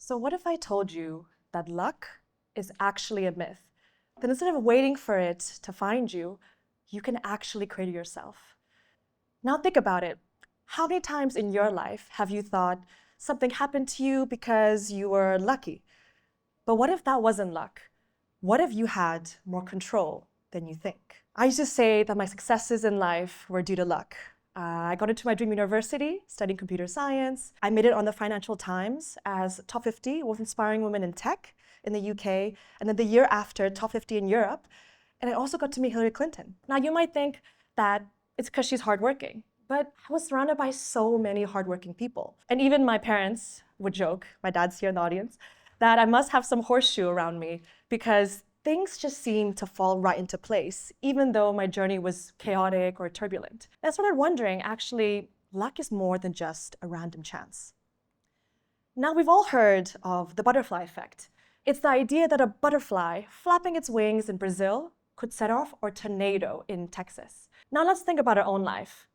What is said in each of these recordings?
So what if I told you that luck is actually a myth? Then instead of waiting for it to find you, you can actually create it yourself. Now think about it. How many times in your life have you thought something happened to you because you were lucky? But what if that wasn't luck? What if you had more control than you think? I used to say that my successes in life were due to luck. I got into my dream university, studying computer science. I made it on the Financial Times as top 50 most inspiring women in tech in the UK, and then the year after, top 50 in Europe. And I also got to meet Hillary Clinton. Now, you might think that it's because she's hardworking, but I was surrounded by so many hardworking people. And even my parents would joke, my dad's here in the audience, that I must have some horseshoe around me because things just seemed to fall right into place, even though my journey was chaotic or turbulent. And I started wondering, actually, luck is more than just a random chance. Now, we've all heard of the butterfly effect. It's the idea that a butterfly flapping its wings in Brazil could set off a tornado in Texas. Now, let's think about our own life.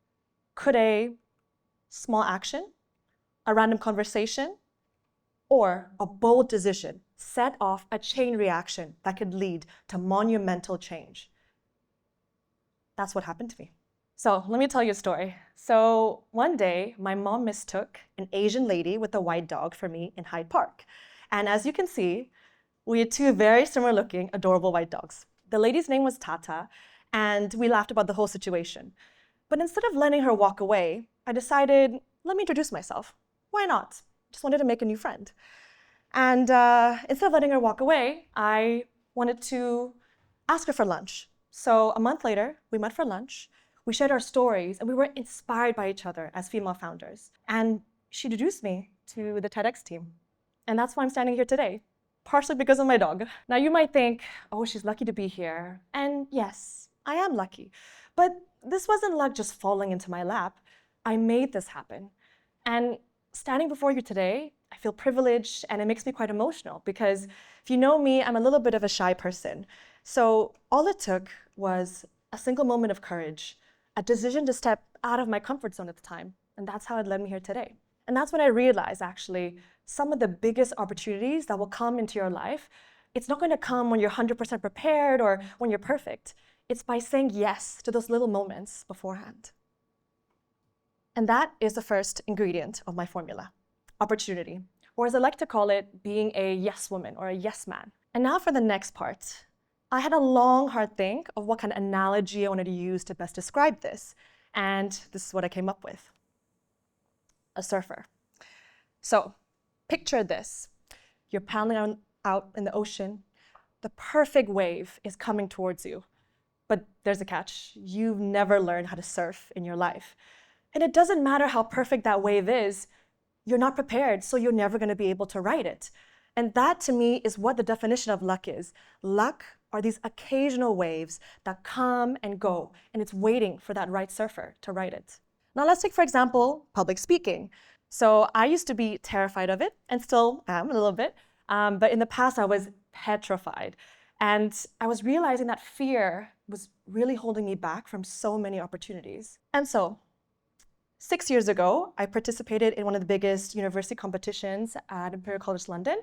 Could a small action, a random conversation, or a bold decision set off a chain reaction that could lead to monumental change? That's what happened to me. So let me tell you a story. So one day, my mom mistook an Asian lady with a white dog for me in Hyde Park. And as you can see, we had two very similar looking, adorable white dogs. The lady's name was Tata, and we laughed about the whole situation. But instead of letting her walk away, I decided, let me introduce myself. Why not? Just wanted to make a new friend. And instead of letting her walk away, I wanted to ask her for lunch. So a month later, we met for lunch. We shared our stories, and we were inspired by each other as female founders. And she introduced me to the TEDx team. And that's why I'm standing here today, partially because of my dog. Now you might think, oh, she's lucky to be here. And yes, I am lucky. But this wasn't luck just falling into my lap. I made this happen. And standing before you today, I feel privileged, and it makes me quite emotional because if you know me, I'm a little bit of a shy person. So all it took was a single moment of courage, a decision to step out of my comfort zone at the time. And that's how it led me here today. And that's when I realized, actually, some of the biggest opportunities that will come into your life, it's not going to come when you're 100% prepared or when you're perfect. It's by saying yes to those little moments beforehand. And that is the first ingredient of my formula, opportunity, or as I like to call it, being a yes woman or a yes man. And now for the next part. I had a long, hard think of what kind of analogy I wanted to use to best describe this. And this is what I came up with. A surfer. So picture this. You're paddling out in the ocean. The perfect wave is coming towards you. But there's a catch. You've never learned how to surf in your life. And it doesn't matter how perfect that wave is, you're not prepared, so you're never going to be able to ride it. And that, to me, is what the definition of luck is. Luck are these occasional waves that come and go, and it's waiting for that right surfer to ride it. Now let's take, for example, public speaking. So I used to be terrified of it, and still am a little bit, but in the past I was petrified. And I was realizing that fear was really holding me back from so many opportunities. And so 6 years ago, I participated in one of the biggest university competitions at Imperial College London.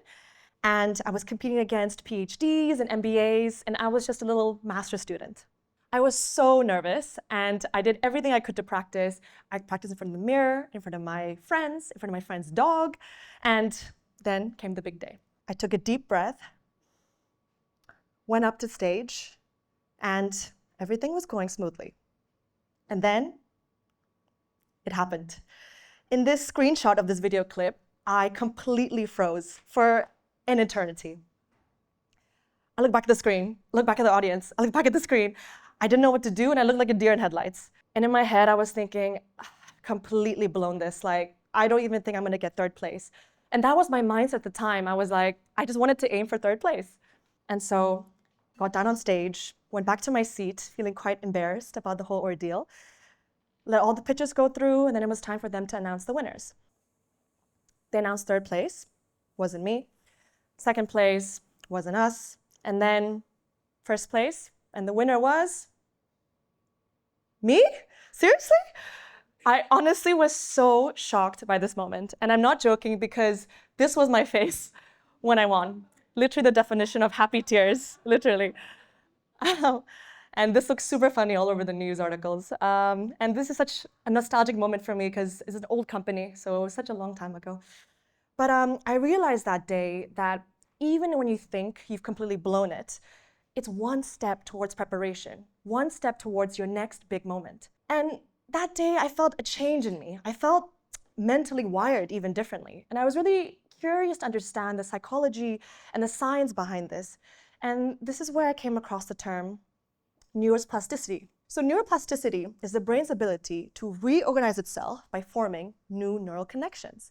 And I was competing against PhDs and MBAs, and I was just a little master's student. I was so nervous, and I did everything I could to practice. I practiced in front of the mirror, in front of my friends, in front of my friend's dog, and then came the big day. I took a deep breath, went up to stage, and everything was going smoothly. And then it happened. In this screenshot of this video clip, I completely froze for an eternity. I look back at the screen, look back at the audience, I look back at the screen. I didn't know what to do, and I looked like a deer in headlights. And in my head, I was thinking, completely blown this. Like, I don't even think I'm gonna get third place. And that was my mindset at the time. I was like, I just wanted to aim for third place. And so, got down on stage, went back to my seat, feeling quite embarrassed about the whole ordeal. Let all the pitches go through, and then it was time for them to announce the winners. They announced third place, wasn't me. Second place, wasn't us. And then first place, and the winner was me? Seriously? I honestly was so shocked by this moment. And I'm not joking because this was my face when I won. Literally the definition of happy tears, literally. And this looks super funny all over the news articles. And this is such a nostalgic moment for me because it's an old company, so it was such a long time ago. But I realized that day that even when you think you've completely blown it, it's one step towards preparation, one step towards your next big moment. And that day, I felt a change in me. I felt mentally wired even differently. And I was really curious to understand the psychology and the science behind this. And this is where I came across the term neuroplasticity. So neuroplasticity is the brain's ability to reorganize itself by forming new neural connections.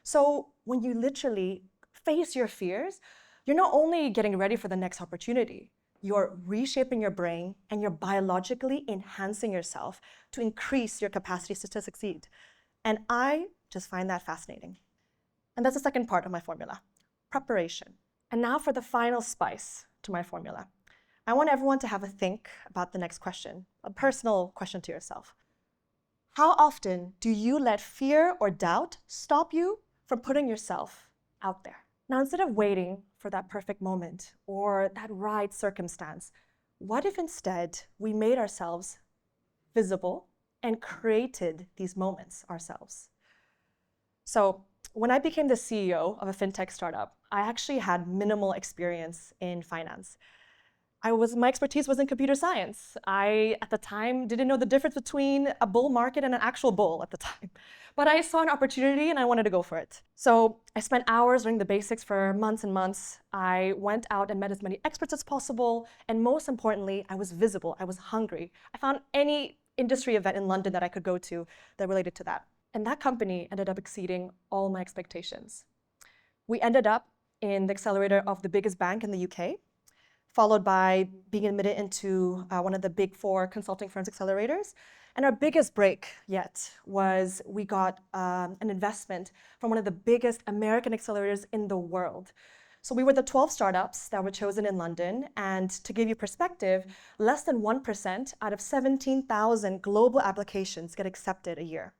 So when you literally face your fears, you're not only getting ready for the next opportunity, you're reshaping your brain and you're biologically enhancing yourself to increase your capacities to succeed. And I just find that fascinating. And that's the second part of my formula, preparation. And now for the final spice to my formula. I want everyone to have a think about the next question, a personal question to yourself. How often do you let fear or doubt stop you from putting yourself out there? Now, instead of waiting for that perfect moment or that right circumstance, what if instead we made ourselves visible and created these moments ourselves? So when I became the CEO of a fintech startup, I actually had minimal experience in finance. My expertise was in computer science. I, at the time, didn't know the difference between a bull market and an actual bull at the time. But I saw an opportunity and I wanted to go for it. So I spent hours learning the basics for months and months. I went out and met as many experts as possible. And most importantly, I was visible. I was hungry. I found any industry event in London that I could go to that related to that. And that company ended up exceeding all my expectations. We ended up in the accelerator of the biggest bank in the UK, followed by being admitted into one of the big 4 consulting firms accelerators. And our biggest break yet was we got an investment from one of the biggest American accelerators in the world. So we were the 12 startups that were chosen in London. And to give you perspective, less than 1% out of 17,000 global applications get accepted a year.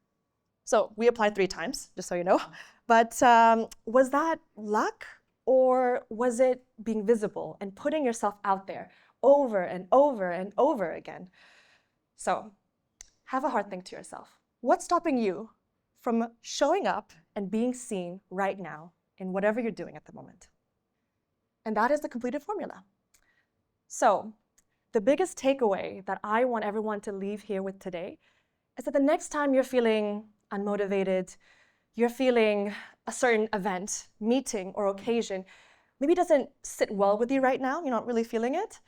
So we applied 3 times, just so you know. But was that luck? Or was it being visible and putting yourself out there over and over and over again? So have a hard think to yourself. What's stopping you from showing up and being seen right now in whatever you're doing at the moment? And that is the completed formula. So the biggest takeaway that I want everyone to leave here with today is that the next time you're feeling unmotivated, you're feeling a certain event, meeting, or occasion, maybe doesn't sit well with you right now, you're not really feeling it,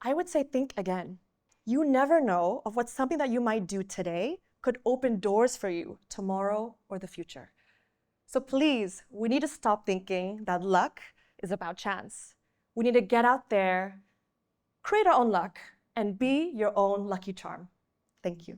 I would say think again. You never know of what something that you might do today could open doors for you tomorrow or the future. So please, we need to stop thinking that luck is about chance. We need to get out there, create our own luck, and be your own lucky charm. Thank you.